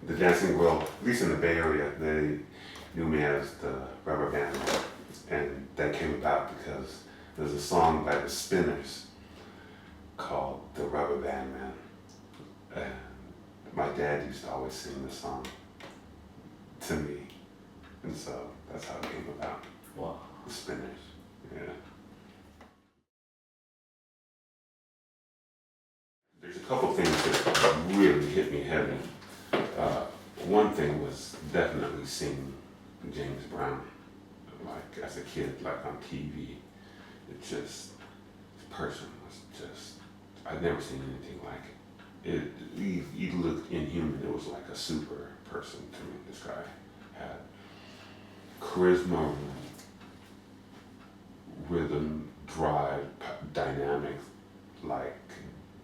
the dancing world, at least in the Bay Area, they knew me as the rubber band man. And that came about because there's a song by the Spinners called The Rubber Band Man. And my dad used to always sing the song to me. And so that's how it came about. Wow. The Spinners, yeah. There's a couple things that really hit me heavy. One thing was definitely seeing James Brown, like as a kid, like on TV. It just, this person was just, I'd never seen anything like it. He looked inhuman. It was like a super person to me. This guy had charisma, rhythm, drive, dynamic, like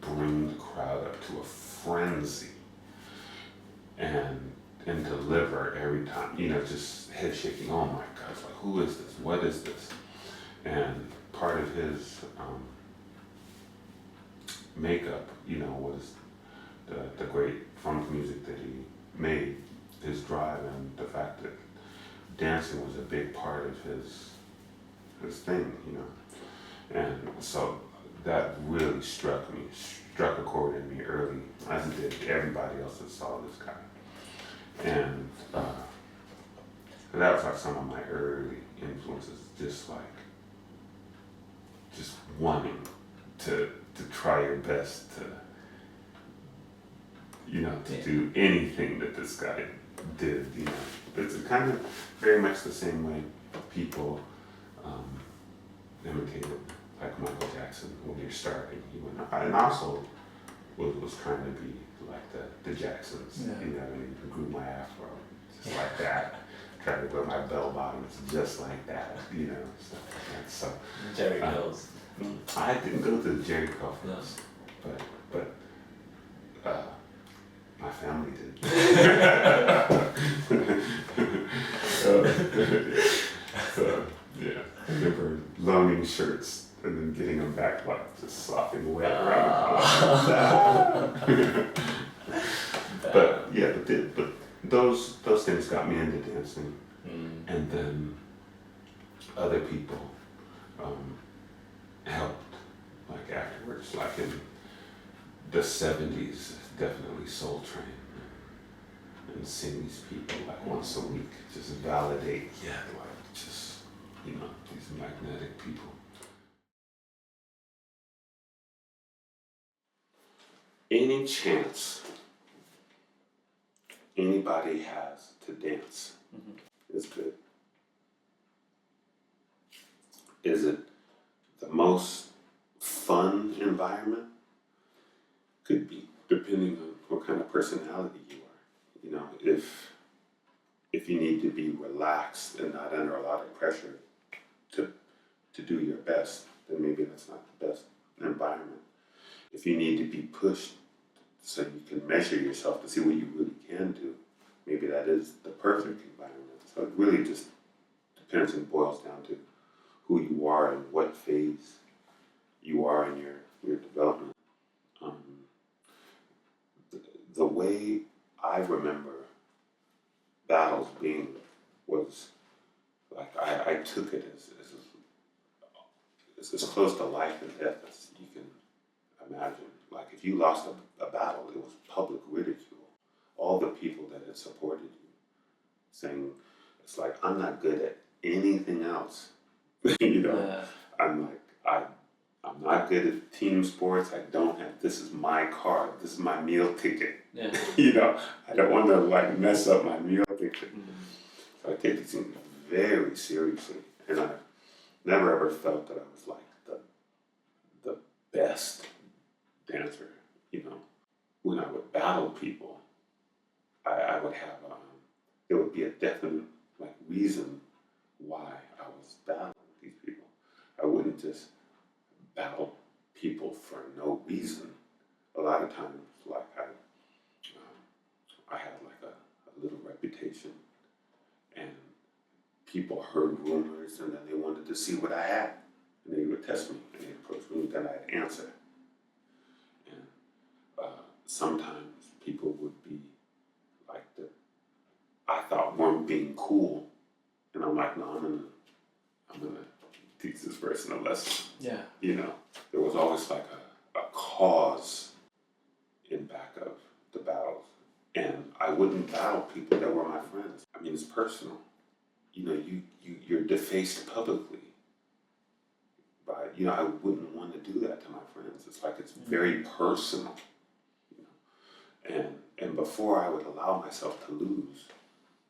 bring the crowd up to a frenzy and deliver every time, just head shaking. Oh my gosh, like who is this? What is this? And part of his makeup, was the great funk music that he made, his drive, and the fact that dancing was a big part of his thing, And so that really struck a chord in me early, as it did everybody else that saw this guy. And that was like some of my early influences, just wanting to try your best to, to do anything that this guy did, It's kind of very much the same way people imitated, like Michael Jackson when you're starting. And also was trying to be like the Jacksons, and grew my afro just like that. Tried to wear my bell bottoms just like that, stuff like that. So Jerry Curls. I didn't go to the Jerry Curl first, but my family did. So yeah, I remember loaning shirts and then getting them back, like just slopping wet around the collar. But those things got me into dancing, and then other people helped, like afterwards, like in the 70s, definitely Soul Train, and seeing these people like once a week just validate, like just, these magnetic people. Any chance anybody has to dance is good. Is it the most fun environment? Could be, depending on what kind of personality you are. If you need to be relaxed and not under a lot of pressure to do your best, then maybe that's not the best environment. If you need to be pushed so you can measure yourself to see what you really can do, maybe that is the perfect environment. So it really just depends and boils down to who you are and what phase you are in your development. The way I remember battles being was like I took it as close to life and death as you can imagine. Like if you lost a battle, it was public ridicule. All the people that had supported you saying, it's like, I'm not good at anything else. I'm like, I'm not good at team sports. This is my card. This is my meal ticket. Yeah. I don't want to like mess up my meal ticket. So I take these things very seriously. And I never ever felt that I was like the best dancer, When I would battle people, I would have, there would be a definite like reason why I was battling these people. I wouldn't just battle people for no reason. A lot of times, like I had like a little reputation, and people heard rumors, and then they wanted to see what I had, and they would test me, and they'd approach me, and then I'd answer. And sometimes people would be being cool, and I'm like, no, I'm gonna teach this person a lesson. Yeah. You know, there was always like a cause in back of the battles, and I wouldn't battle people that were my friends. I mean, it's personal. You know, you're defaced publicly. But you know, I wouldn't want to do that to my friends. It's like it's very personal. You know, and before I would allow myself to lose,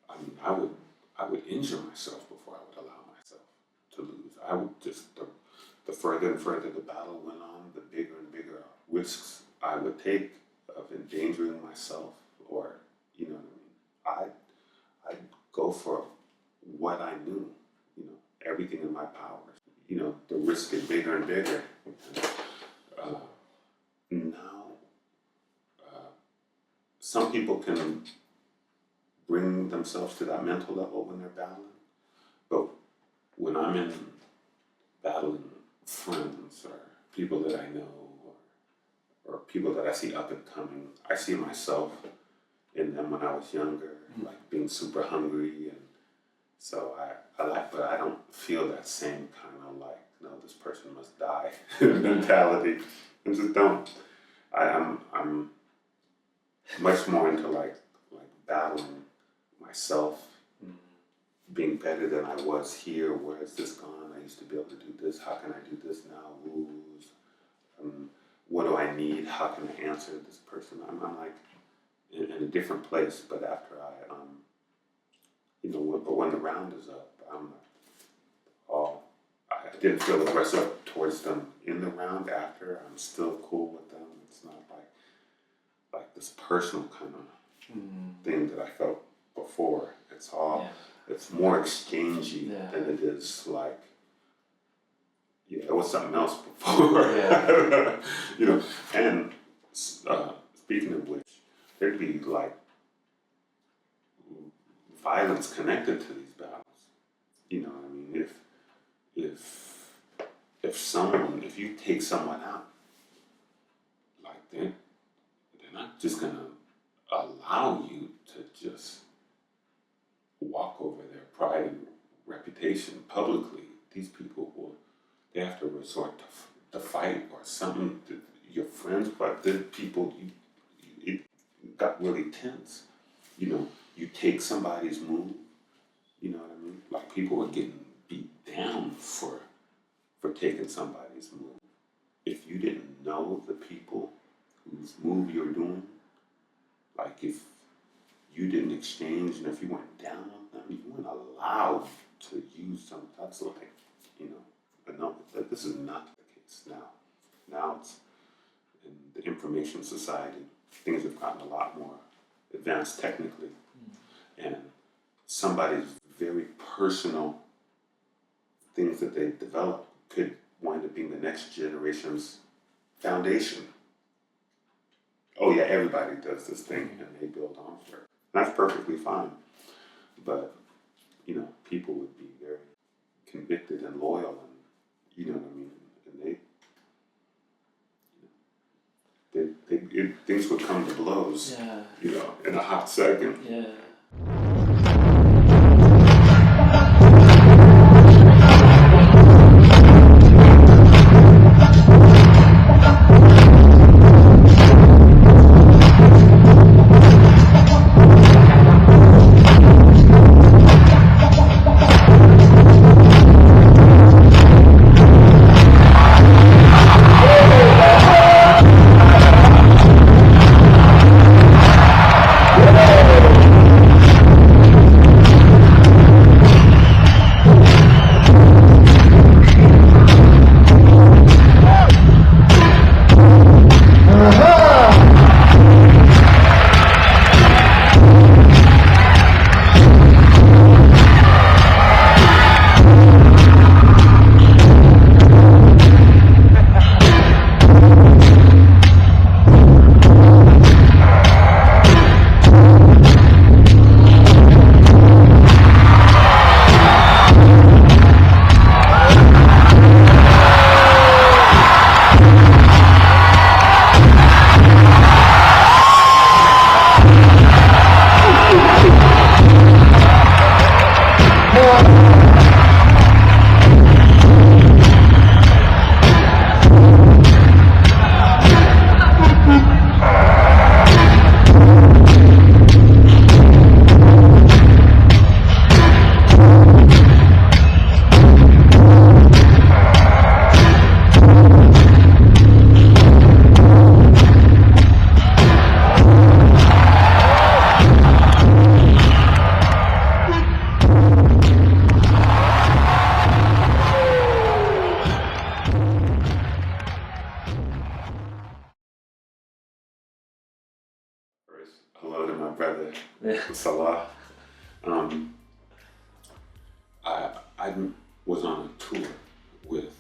I mean, I would injure myself before I would allow myself to lose. I would just the further and further the battle went on, the bigger and bigger risks I would take of endangering myself, or you know what I mean. I'd go for what I knew, you know, everything in my power. You know, the risk is bigger and bigger. Now, some people can bring themselves to that mental level when they're battling, but when I'm in battling friends or people that I know or people that I see up and coming, I see myself in them when I was younger, like being super hungry, and so I like, but I don't feel that same kind of like, no, this person must die mentality. I just don't. I'm much more into like battling myself, being better than I was here. Where has this gone? I used to be able to do this. How can I do this now? What do I need? How can I answer this person? I'm like in a different place. But after you know, but when the round is up, I didn't feel aggressive towards them in the round. After, I'm still cool with them. It's not like this personal kind of thing that I felt before. It's more exchangey than it is like, yeah, it was something else before. You know, and speaking of which, there'd be like violence connected to these battles. You know what I mean? If you take someone out, like they're not just gonna allow you to just walk over their pride and reputation publicly. These people they have to resort to fight or something. Your friends, but the people it got really tense. You know, you take somebody's move. You know what I mean? Like people were getting beat down for taking somebody's move. If you didn't know the people whose move you're doing, like if you didn't exchange and if you weren't down on them, you weren't allowed to use some. That's like, you know, but no, this is not the case now. Now it's in the information society, things have gotten a lot more advanced technically, and somebody's very personal things that they've developed could wind up being the next generation's foundation. Oh yeah, everybody does this thing and they build on for it. That's perfectly fine. But, you know, people would be very convicted and loyal, and you know what I mean? And things would come to blows, you know, in a hot second. Yeah. Salah. I was on a tour with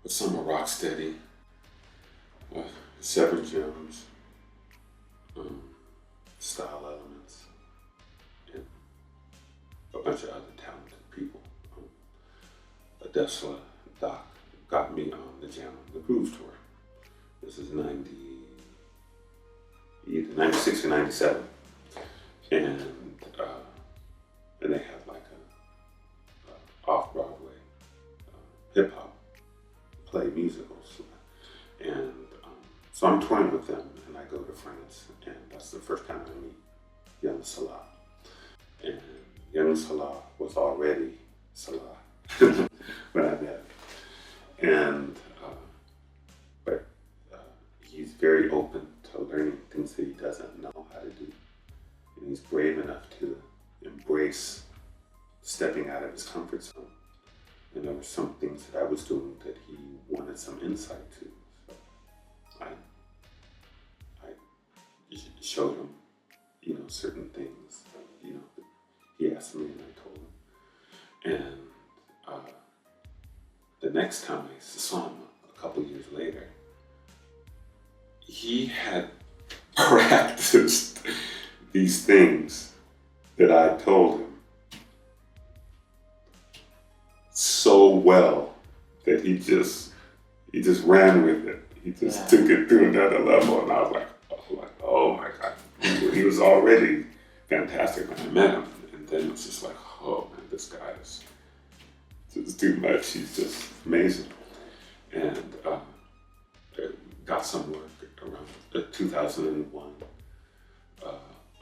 Summer Rocksteady, Severin Jones, Style Elements, and a bunch of other talented people. Adesla, Doc got me on the Jam on the Groove tour. This is either 96 or 97. And they had like a off-Broadway hip hop play musicals. And so I'm touring with them, and I go to France, and that's the first time I meet young Salah. And young Salah was already Salah when I met him. And but he's very open to learning things that he doesn't know how to do. And he's brave enough to embrace stepping out of his comfort zone. And there were some things that I was doing that he wanted some insight to. So I showed him, certain things. He asked me and I told him. And the next time I saw him a couple years later, he had practiced these things that I told him so well that he just ran with it. He just took it to another level, and I was like, oh my God. He was already fantastic when I met him, and then it was just like, oh man, this guy is just too much. He's just amazing. And got some work around 2001.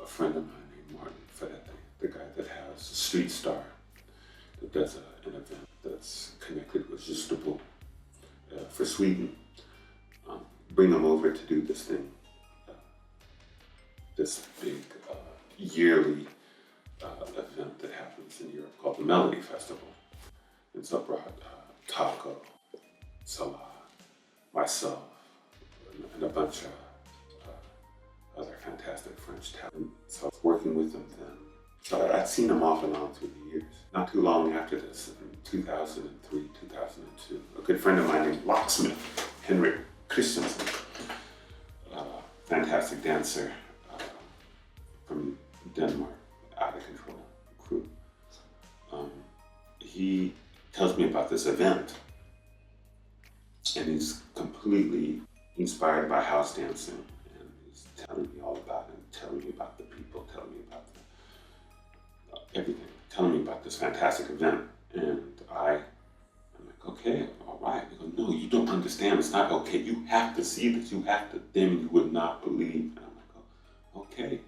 A friend of mine named Martin Ferretti, the guy that has Street Star, that does an event that's connected with Juste Debout for Sweden. Bring him over to do this thing, this big yearly event that happens in Europe called the Melody Festival. And so I brought Taco, Salah, myself, and a bunch of other fantastic French talent. So I was working with them then. So I'd seen them off and on through the years. Not too long after this, in 2003, 2002, a good friend of mine named Locksmith, Henrik Christensen, fantastic dancer from Denmark, out of control crew. He tells me about this event, and he's completely inspired by house dancing, and he's telling me all about it, telling me about the people, telling me about everything, telling me about this fantastic event. And I'm like, okay, all right. He goes, no, you don't understand. It's not okay. You have to see this. You have to. Damon, you would not believe. And I'm like, oh, okay.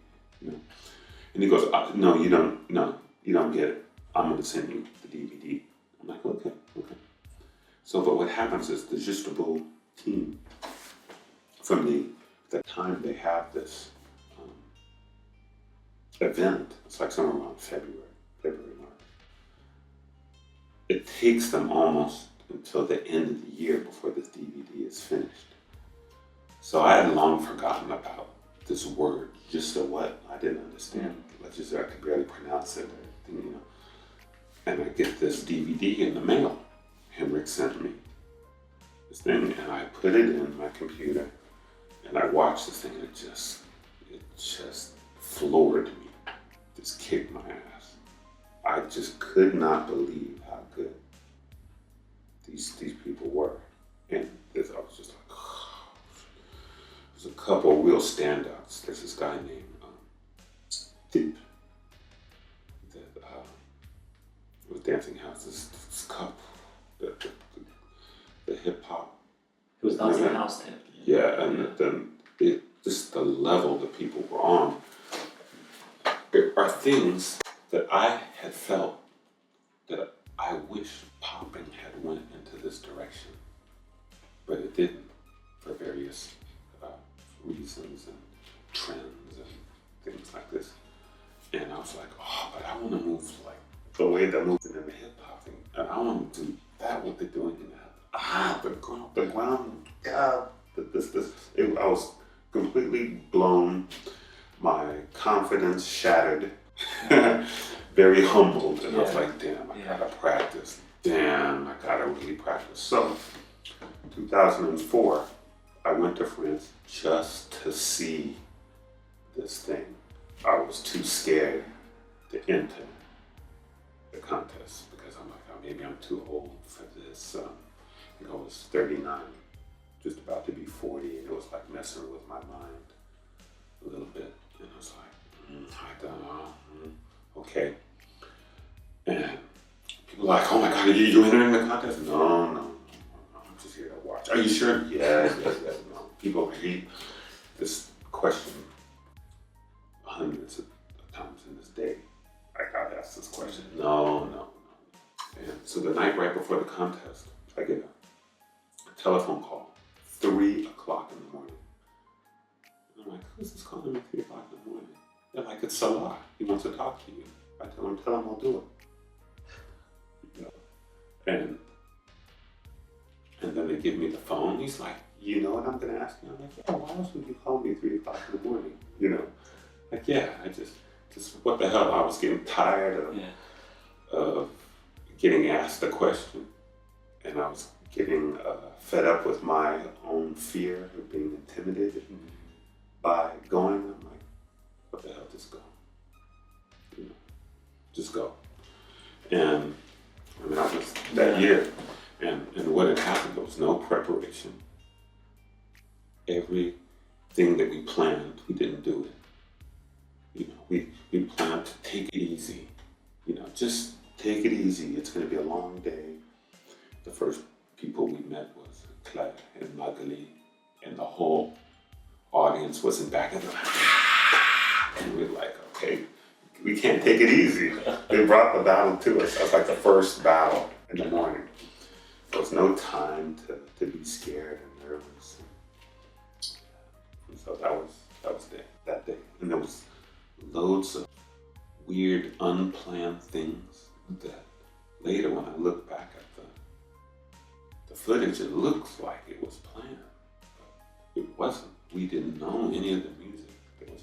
And he goes, no, you don't. No, you don't get it. I'm going to send you the DVD. I'm like, okay. So, but what happens is the Juste Debout team, from the time they have this event, it's like somewhere around February, March. It takes them almost until the end of the year before this DVD is finished. So I had long forgotten about this word, just a what? I didn't understand. I could barely pronounce it, And I get this DVD in the mail. Henrik sent me this thing, and I put it in my computer, and I watched this thing, and it just floored me. Just kicked my ass. I just could not believe how good these people were. And I was just like, oh. There's a couple of real standouts. There's this guy named Dip that was dancing house. This couple, the hip hop. It was dancing house then. Yeah, and then just the level that people were on. There are things that I had felt that I wish Poppin had went into this direction, but it didn't for various reasons and trends and things like this. And I was like, oh, but I want to move like the way they're moving in the hip hop thing, and I want to do that what they're doing in that. The ground, God, I was completely blown confidence shattered, very humbled, and I was like, damn, I gotta practice. Damn, I gotta really practice. So, 2004, I went to France just to see this thing. I was too scared to enter the contest because I'm like, oh, maybe I'm too old for this. I think I was 39, just about to be 40, and it was like messing with my mind a little bit. And I was like, I don't know, okay. And people were like, oh my God, are you entering the contest? No, I'm just here to watch. Are you sure? Yes. No. People repeat this question hundreds of times in this day. I got asked this question. No. And so the night right before the contest, I get a telephone call, 3 o'clock in the morning. And I'm like, who's this calling me 3 o'clock in the morning? They're like, it's Salah. He wants to talk to you. I tell him I'll do it. You know? And then they give me the phone. He's like, you know what I'm going to ask you? I'm like, yeah, why else would you call me 3 o'clock in the morning? You know? Like, yeah, I just what the hell? I was getting tired of getting asked the question. And I was getting fed up with my own fear of being intimidated by going. I'm like, what the hell, just go. You know, just go. And I mean, that was that year. And what had happened, there was no preparation. Everything that we planned, we didn't do it. You know, we planned to take it easy. You know, just take it easy. It's going to be a long day. The first people we met was Claire and Magali, and the whole audience was in back of them. And we were like, okay, we can't take it easy. They brought the battle to us. That was like the first battle in the morning. There was no time to be scared and nervous. And so that was that day. And there was loads of weird, unplanned things that later when I look back at the footage, it looks like it was planned. But it wasn't. We didn't know any of the music. There was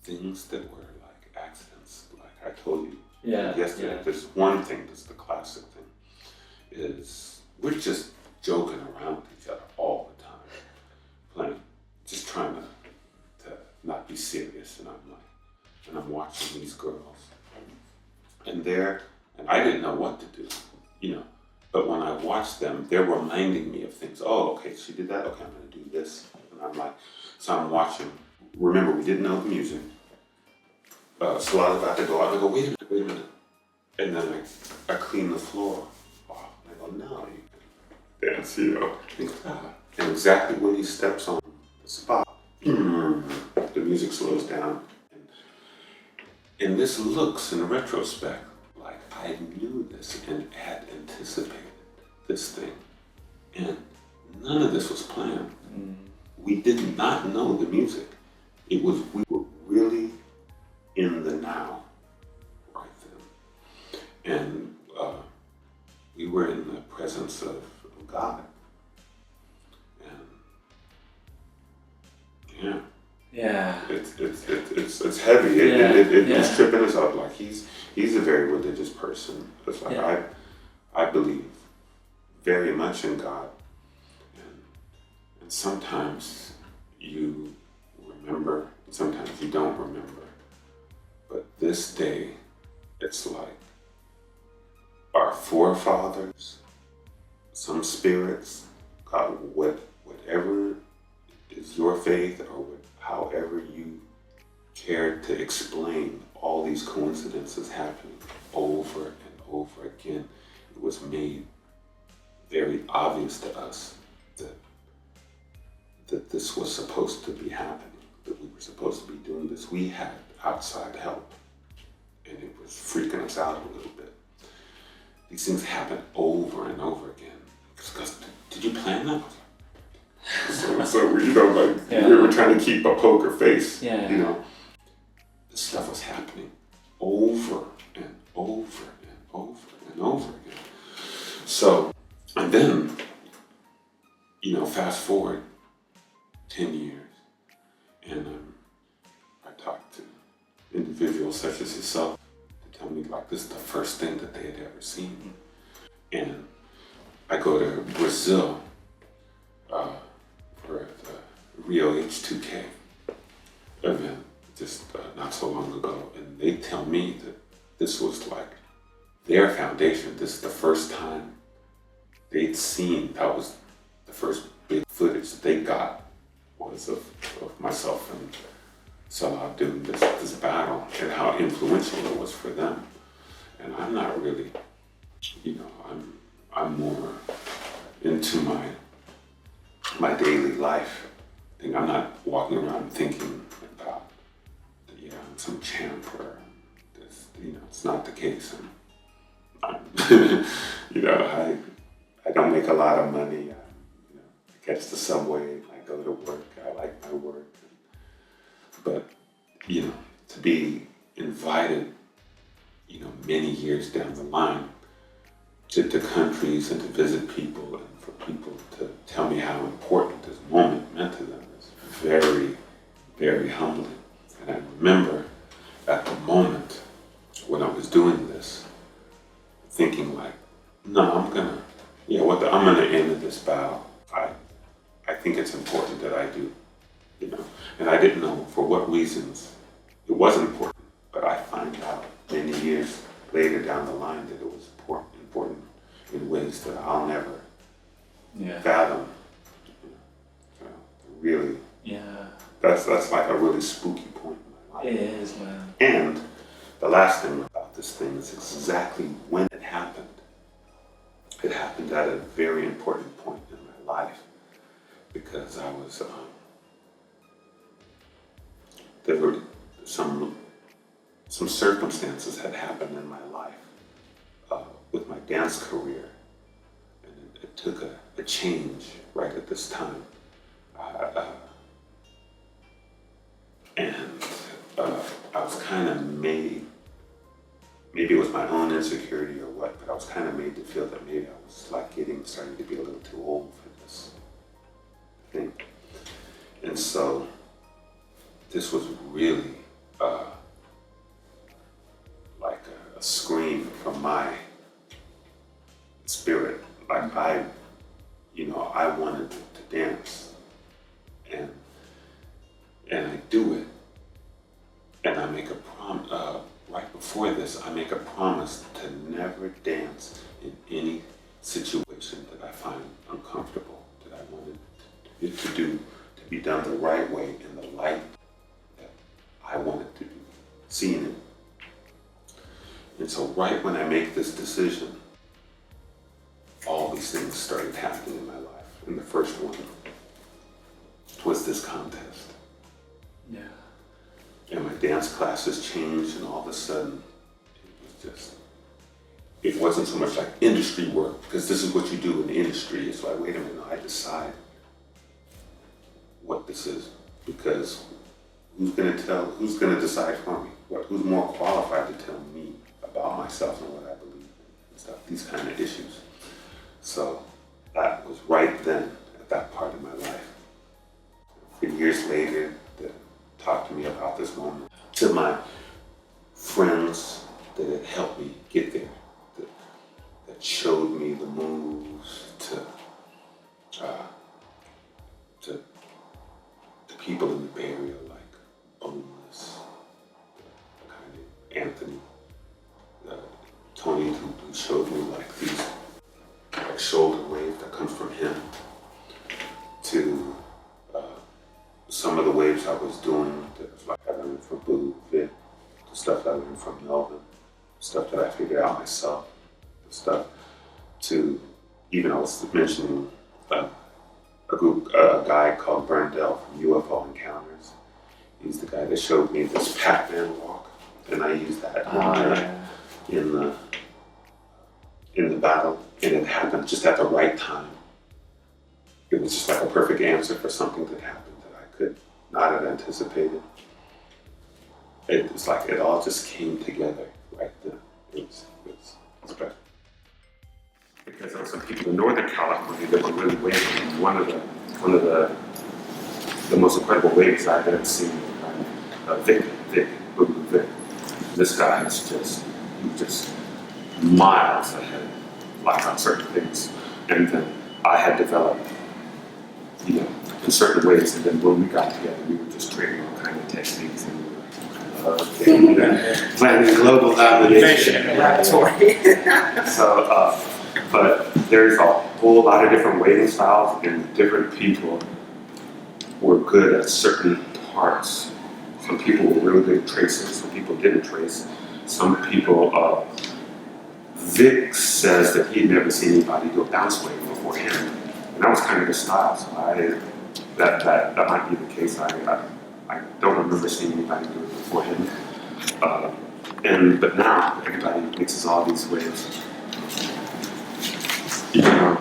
things that were like accidents, like I told you yesterday. There's one thing, that's the classic thing, is we're just joking around with each other all the time, playing, just trying to not be serious. And I'm watching these girls, and I didn't know what to do, you know. But when I watched them, they're reminding me of things. Oh, okay, she did that. Okay, I'm gonna do this. And I'm like, so I'm watching. Remember, we didn't know the music. Salah's about to go out, and I go, wait a minute. And then I clean the floor. Oh, and I go, no, you can dance, you know. And exactly when he steps on the spot, the music slows down. And this looks, in retrospect, like I knew this and had anticipated this thing. And none of this was planned. We did not know the music. We were really in the now right then. And we were in the presence of God. And yeah. It's heavy. It's tripping us up. Like he's a very religious person. It's like I believe very much in God, and sometimes you remember, sometimes you don't remember. But this day, it's like our forefathers, some spirits, God, whatever is your faith or however you care to explain all these coincidences happening over and over again, it was made very obvious to us that this was supposed to be happening, that we were supposed to be doing this. We had outside help, and it was freaking us out a little bit. These things happen over and over again. Because did you plan that? So you know, like we were trying to keep a poker face. You know, this stuff was happening over and over and over and over again. So, and then, you know, fast forward 10 years, and I talked to individuals such as yourself to tell me like this is the first thing that they had ever seen. And I go to Brazil for the Rio H2K event just not so long ago, and they tell me that this was like their foundation. This is the first time they'd seen, that was the first big footage that they got was of myself and Salah doing this battle and how influential it was for them. And I'm not really, I'm more into my daily life. I'm not walking around thinking about, I'm some champ or this, it's not the case. And I don't make a lot of money. I catch the subway, I go to work, I like my work. But, to be invited, many years down the line to countries and to visit people and for people to tell me how important this moment meant to them is very, very humbling. And I remember at the moment when I was doing this, thinking like, no, I'm gonna end this battle. I think it's important that I do, and I didn't know for what reasons it wasn't important, but I find out many years later down the line that it was important in ways that I'll never fathom. Really, that's like a really spooky point in my life. It is, man. And the last thing about this thing is exactly when it happened. It happened at a very important point in my life because I was, there were some circumstances had happened in my life with my dance career, and it took a change right at this time. I was kind of made, maybe it was my own insecurity or what, but I was kind of made to feel that maybe I was like starting to be a little too old for this thing. And so this was really like a scream from my spirit. Like I wanted to dance, and I do it, and I make a right before this, I make a promise to never dance in any situation that I find uncomfortable, that I wanted it to be done the right way in the light that I wanted to be seen in. And so right when I make this decision, all these things started happening in my life. And the first one was this contest. Yeah. And my dance classes changed, and all of a sudden, it wasn't so much like industry work, because this is what you do in the industry. It's like, wait a minute, I decide what this is, because who's gonna decide for me? Who's more qualified to tell me about myself and what I believe in and stuff, these kind of issues. So that was right then, at that part of my life. For years later, talked to me about this moment. To my friends that had helped me get there, that showed me the moves, to people in the Bay Area like Boneless, Anthony, Tony, who showed me like these like shoulder waves that comes from him, to some of the waves I was doing, that was like I learned from Boo, Vic, the stuff I learned from Melvin, stuff that I figured out myself, the stuff to, even I was mentioning a guy called Burndell from UFO Encounters. He's the guy that showed me this Pac-Man walk, and I used that in the battle, and it happened just at the right time. It was just like a perfect answer for something that happened that I could not have anticipated. It's like it all just came together right then. It was special. Because there were some people in Northern California that were really waving. One of the most incredible waves I've ever seen. Vic, Vic. This guy is just miles ahead, like on certain things. And then I had developed, you know, in certain ways. And then when we got together, we were just trading all kind of techniques. And we were planning global domination. So, but there's a whole lot of different waving styles, and different people were good at certain parts. Some people were really good at tracing, some people didn't trace. Some people, Vic says that he'd never seen anybody do a bounce wave before him. And that was kind of his style, so that might be the case. I don't remember seeing anybody do it before him. But now everybody mixes all these waves. You know,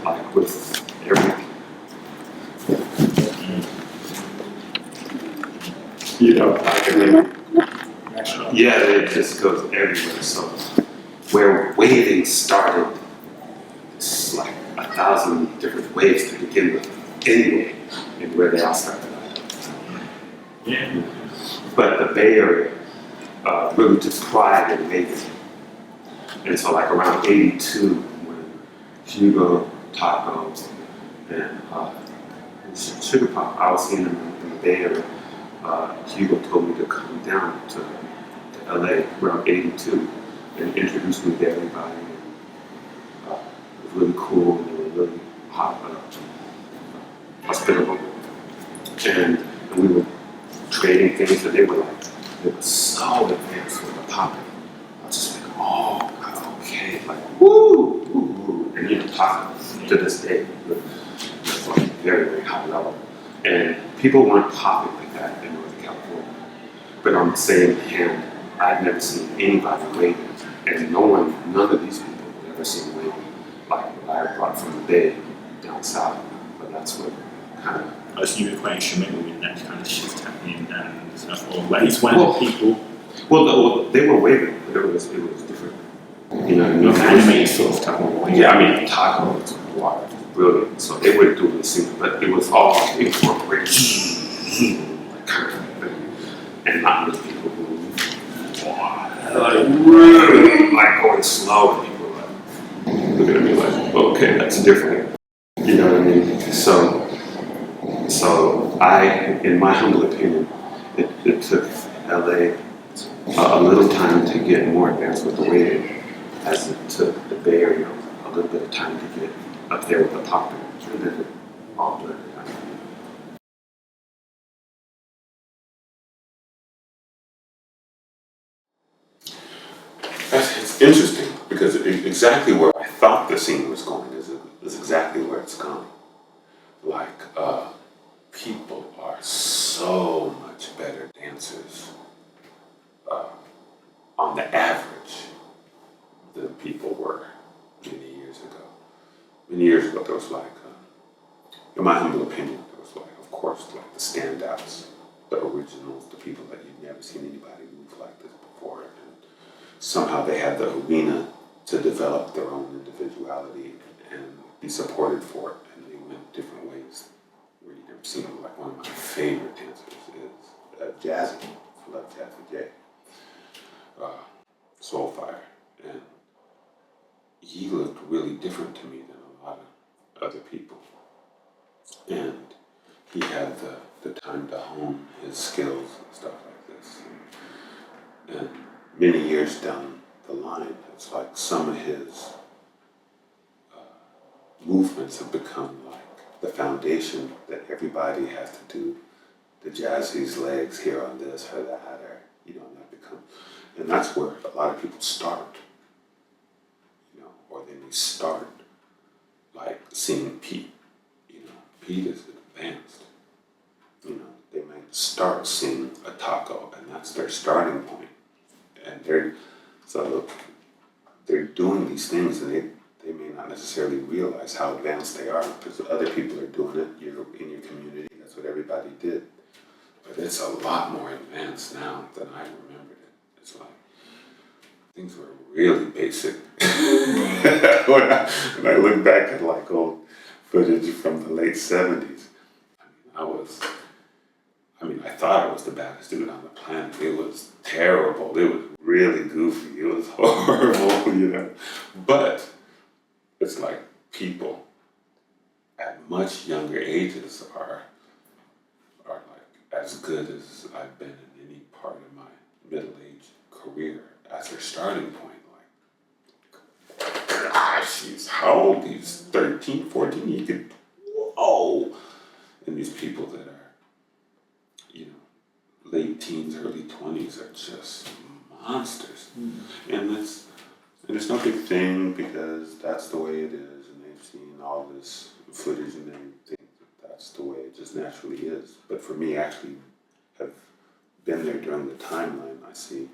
like with every, you know, like I mean, yeah, it just goes everywhere. So where waving started, it's like 1,000 different waves to begin with, anyway, and where they all started. Yeah. But the Bay Area really took pride in waving. And so like around 82, when Hugo, Taco, and Sugar Pop, I was seeing them in the Bay Area, Hugo told me to come down to LA around 82 and introduce me to everybody. And, it was really cool, and they were really hospitable. And we were trading things, and they were so advanced with the popping. I was just like, oh, okay, like, woo, woo, woo. And you know, popping to this day, it's like very, very high level. And people weren't popping like that in Northern California. But on the same hand, I'd never seen anybody waving, and none of these people had ever seen waving like what I brought from the Bay down south. But that's what kind of. As you equation, maybe when that kind of shift happening, and or at least one of the people. Well, they were waving, but it was different. You know, Animated sort of type of way. Yeah, I mean, Taco was brilliant, so they were doing the same, but it was all incorporated, like kind of thing, and not with people who really like going slow, and people were like looking at me like, okay, that's different. You know what I mean? So in my humble opinion, it took LA a little time to get more advanced with the waving, as it took the Bay Area a little bit of time to get up there with the popping, and then it all blended out. It's interesting because exactly where I thought the scene was going is exactly where it's gone. Like, people are so much better dancers on the average than people were many years ago. Many years ago, there was like, in my humble opinion, there was like, of course, like the standouts, the originals, the people that you've never seen anybody move like this before. And somehow they had the arena to develop their own individuality and be supported for it, and they went different ways where you never seen them. Like one of my favorite dancers is Jazzy. I love Jazzy J. Soulfire, and he looked really different to me than a lot of other people, and he had the time to hone his skills and stuff like this, and many years down the line, it's like some of his movements have become like the foundation that everybody has to do. The Jazzy's legs here on this or that, or and that become. And that's where a lot of people start, or they may start like seeing Pete. Pete is advanced. They might start seeing a Taco, and that's their starting point. And they're doing these things, and they may not necessarily realize how advanced they are because other people are doing it. You're in your community, that's what everybody did. But it's a lot more advanced now than I remembered it. It's like things were really basic. when I look back at like old footage from the late 70s, I I mean, I thought it was the baddest dude on the planet. It was terrible. It was really goofy. It was horrible, you know. But it's like people at much younger ages are like as good as I've been in any part of my middle-aged career as their starting point. Like, gosh, he's how old? He's 13, 14. You could, whoa. And these people that are, you know, late teens, early 20s are just monsters. And it's no big thing because that's the way it is, and they've seen all this footage and they think that that's the way it just naturally is. But for me, actually, have been there during the timeline, I see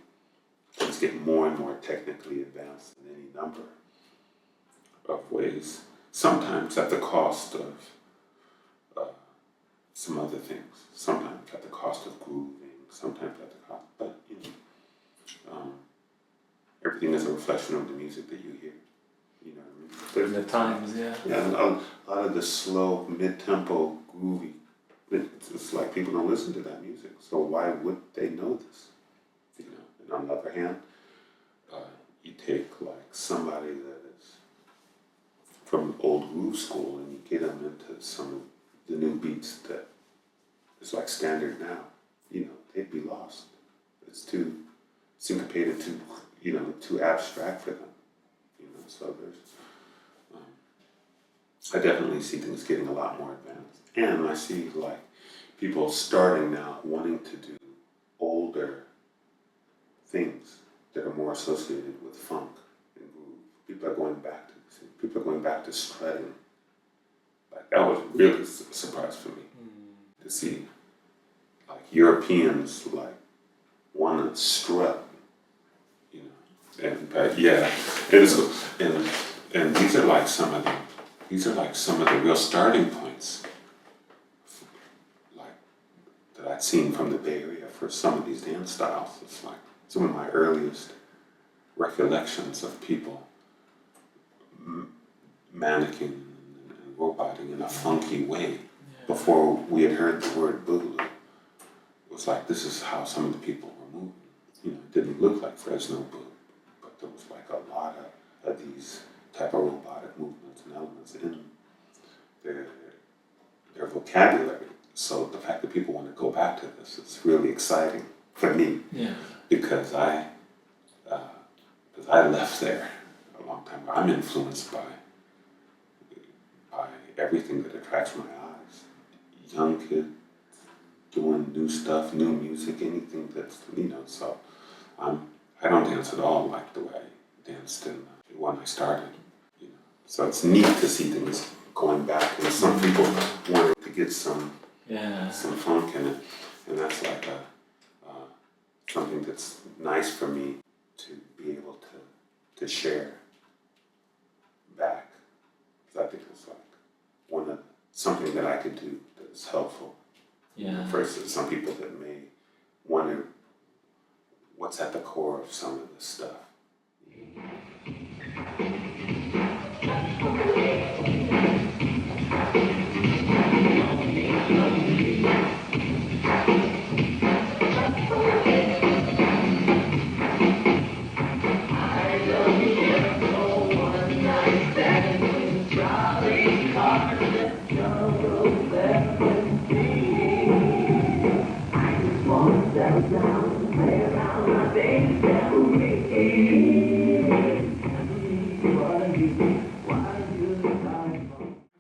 things get more and more technically advanced in any number of ways. Sometimes at the cost of some other things. Sometimes at the cost of grooving. Sometimes at the cost, but you know. Everything is a reflection of the music that you hear. You know what I mean? The times, yeah. Yeah, a lot of the slow, mid-tempo, groovy, it's like people don't listen to that music. So why would they know this? You know. And on the other hand, you take like somebody that is from old groove school and you get them into some of the new beats that is like standard now. You know, they'd be lost. It's too syncopated, too abstract for them. You know, so there's, I definitely see things getting a lot more advanced. And I see like people starting now wanting to do older things that are more associated with funk and groove. People are going back to strutting. Like that was really a surprise for me to see like Europeans like want to strut. And yeah, and these are like some of the real starting points, like that I'd seen from the Bay Area for some of these dance styles. It's like some of my earliest recollections of people mannequing and roboting in a funky way before we had heard the word boogaloo. It was like this is how some of the people were moving. You know, it didn't look like Fresno boogaloo. There was like a lot of these type of robotic movements and elements in their vocabulary. So the fact that people want to go back to this is really exciting for me. Yeah. Because I left there a long time ago. I'm influenced by everything that attracts my eyes. Young kids doing new stuff, new music, anything that's so I don't dance at all like the way I danced when I started. You know. So it's neat to see things going back, and some people wanted to get some funk in it, and that's like something that's nice for me to be able to share back. Because I think it's like something that I could do that is helpful. Yeah. Versus some people that may wonder what's at the core of some of this stuff.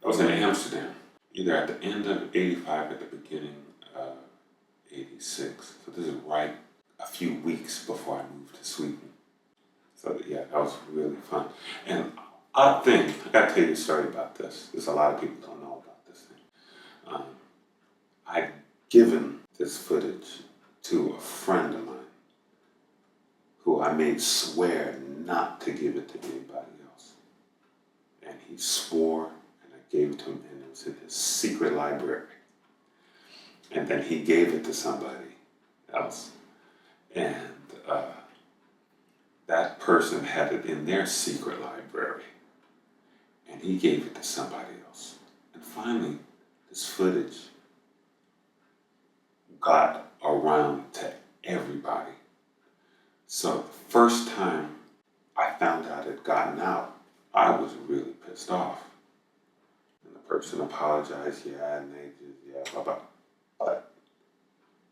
I was in Amsterdam, either at the end of '85 or at the beginning of '86. So this is right a few weeks before I moved to Sweden. So yeah, that was really fun. And odd thing, I gotta tell you a story about this. There's a lot of people don't know about this thing. I'd given this footage to a friend of mine who I made swear not to give it to anybody else. And he swore, and I gave it to him, and it was in his secret library. And then he gave it to somebody else. And that person had it in their secret library. And he gave it to somebody else. And finally, this footage got around to everybody. So the first time I found out it gotten out, I was really pissed off. And the person apologized, yeah, and they did, yeah, blah, blah. But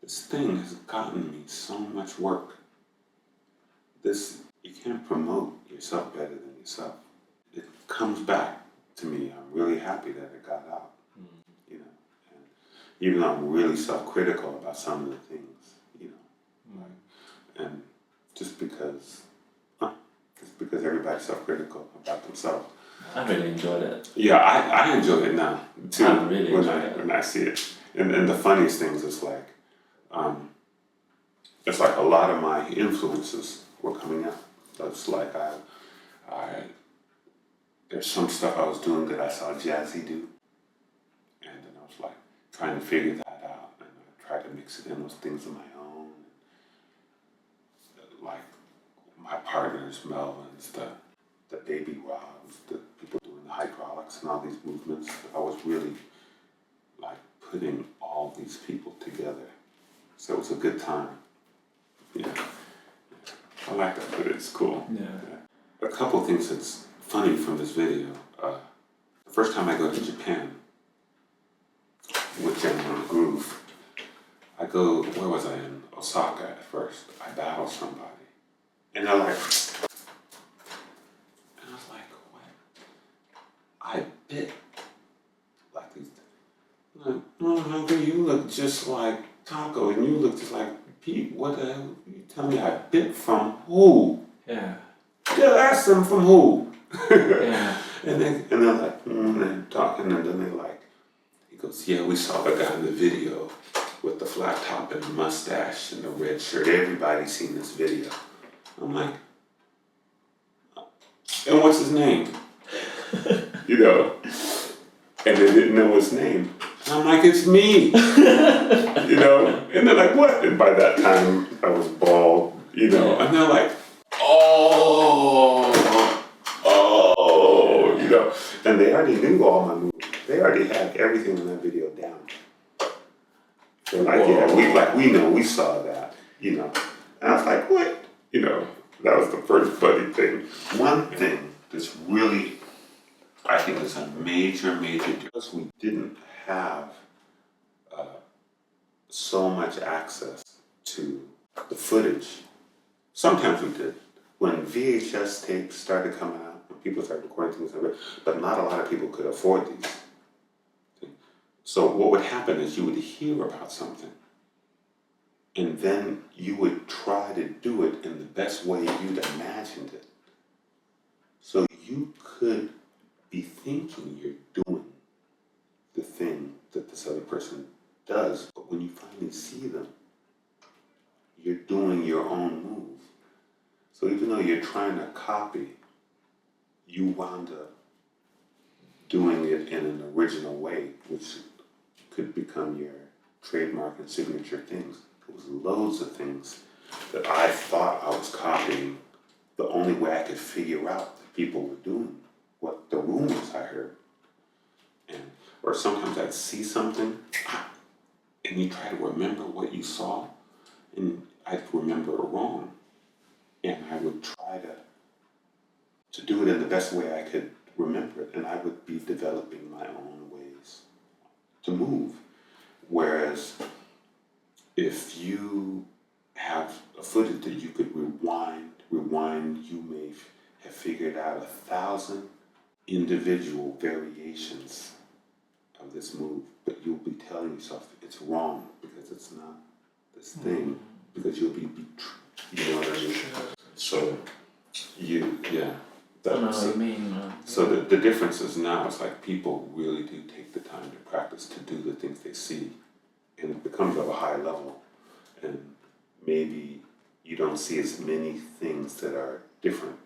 this thing has gotten me so much work. You can't promote yourself better than yourself. It comes back to me. I'm really happy that it got out. You know, and even though I'm really self-critical about some of the things, you know, and just because everybody's self-critical about themselves. I really enjoyed it. Yeah, I enjoy it now too. I really enjoy it. When I see it, and the funniest things is like, it's like a lot of my influences were coming out. So it's like there's some stuff I was doing that I saw Jazzy do, and then I was like trying to figure that out, and I tried to mix it in with things of my own, like my partners, Melvin's, the baby rods, the people doing the hydraulics and all these movements. I was really like putting all these people together. So it was a good time. Yeah. I like that footage, it's cool. Yeah. A couple of things that's funny from this video. The first time I go to Japan with Damon Groove, where was I in? Osaka at first. I battled somebody. And they're like, and I was like, what? I bit like these. Like, no, Hungry, you look just like Taco, and you look just like Pete. What the hell? You tell me I bit from who? Yeah. Yeah, ask them from who? Yeah. And they're like, they're talking, and then they're like, he goes, yeah, we saw the guy in the video with the flat top and the mustache and the red shirt. Everybody's seen this video. I'm like, and what's his name? You know, and they didn't know his name. And I'm like, it's me. You know, and they're like, what? And by that time, I was bald, you know, and they're like, you know, and they already knew all my moves. They already had everything in that video down. They're like, yeah, we know, we saw that, you know. And I was like, what? You know, that was the first funny thing. One thing that's really, I think is a major difference. We didn't have so much access to the footage. Sometimes we did. When VHS tapes started coming out, when people started recording things, but not a lot of people could afford these. So what would happen is you would hear about something, and then you would try to do it in the best way you'd imagined it. So you could be thinking you're doing the thing that this other person does, but when you finally see them, you're doing your own move. So even though you're trying to copy, you wound up doing it in an original way, which could become your trademark and signature things. There was loads of things that I thought I was copying the only way I could figure out that people were doing, what the rumors I heard. Or sometimes I'd see something, and you try to remember what you saw, and I'd remember it wrong. And I would try to do it in the best way I could remember it, and I would be developing my own ways to move. Whereas if you have a footage that you could rewind, you may have figured out 1,000 individual variations of this move, but you'll be telling yourself it's wrong because it's not this thing, because you'll be you know what I mean? So I know what you mean. So the difference is now it's like people really do take the time to practice to do the things they see, and it becomes of a high level, and maybe you don't see as many things that are different.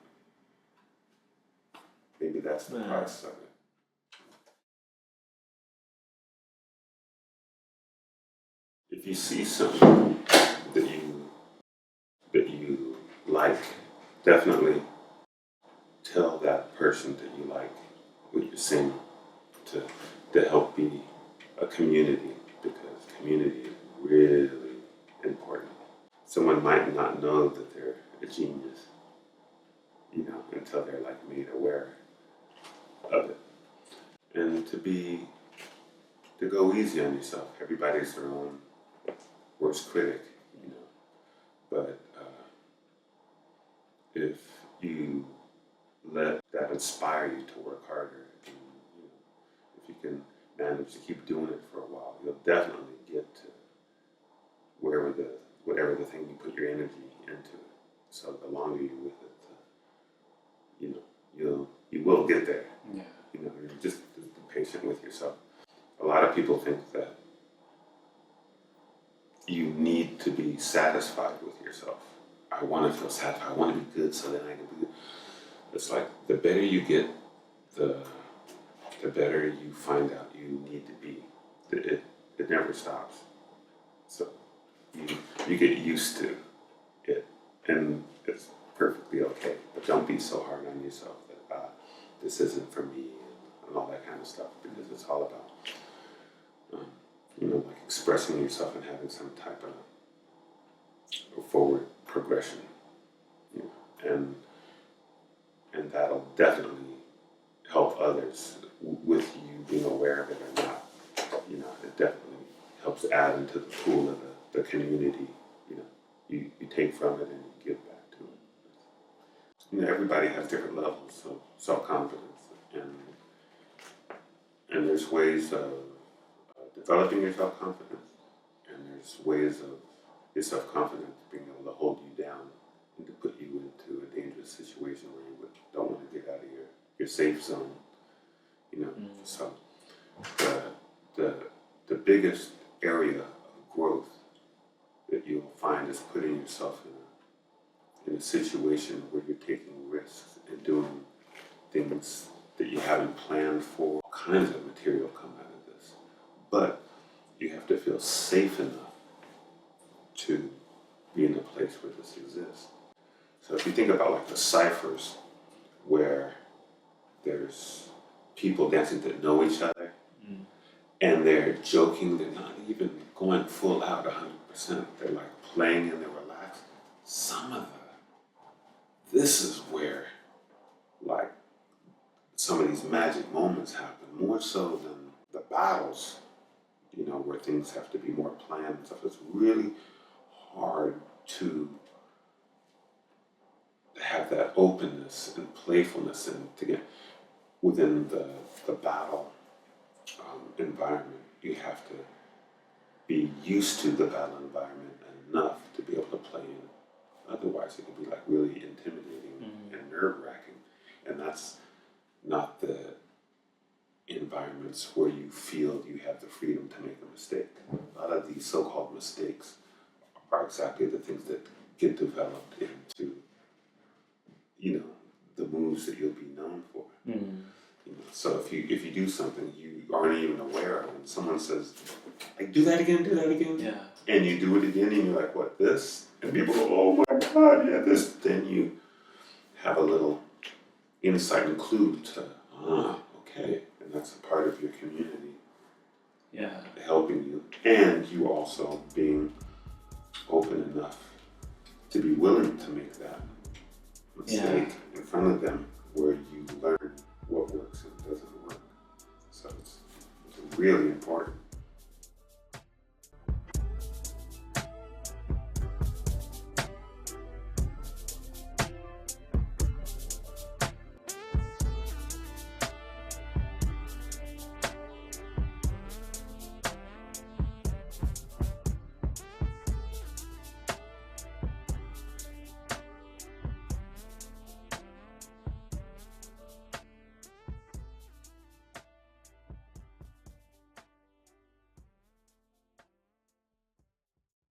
Maybe that's the price of it. If you see something that you like, definitely tell that person that you like what you're seeing to help be a community, because community is really important. Someone might not know that they're a genius, until they're like made aware of it. And to go easy on yourself. Everybody's their own worst critic, But if you let that inspire you to work harder, and if you can manage to keep doing it for a while, you'll definitely get to whatever the thing you put your energy into. So the longer you're with it, you will get there. Yeah. You're just be patient with yourself. A lot of people think that you need to be satisfied with yourself. I want to feel satisfied. I want to be good, so then I can be good. It's like the better you get, the better you find out you need to be. It never stops. So you get used to it, and it's perfectly okay. But don't be so hard on yourself that this isn't for me and all that kind of stuff, because it's all about like expressing yourself and having some type of forward progression, and that'll definitely help others with you being aware of it or not. It definitely helps add into the pool of the community. You take from it and you give back to it. Everybody has different levels of self-confidence, and there's ways of developing your self-confidence, and there's ways of your self-confidence being able to hold you down and to put you into a dangerous situation where you don't want to get out of your safe zone. So the biggest area of growth that you'll find is putting yourself in a situation where you're taking risks and doing things that you haven't planned for. All kinds of material come out of this, but you have to feel safe enough to be in a place where this exists. So if you think about like the ciphers, where there's people dancing that know each other, and they're joking, they're not even going full out 100%. They're like playing and they're relaxed. This is where like some of these magic moments happen, more so than the battles, where things have to be more planned and stuff. It's really hard to have that openness and playfulness and to get within the battle environment. You have to be used to the battle environment enough to be able to play in it. Otherwise, it can be like really intimidating and nerve-wracking. And that's not the environments where you feel you have the freedom to make a mistake. A lot of these so-called mistakes are exactly the things that get developed into, the moves that you'll be known for. So if you do something you aren't even aware of, and someone says, like, do that again, Yeah. and you do it again, and you're like, what, this? And people go, oh my God, yeah, this. Then you have a little insight and clue to, okay, and that's a part of your community. Yeah. Helping you, and you also being open enough to be willing to make that mistake in front of them, where you learn what works and doesn't work. So it's really important.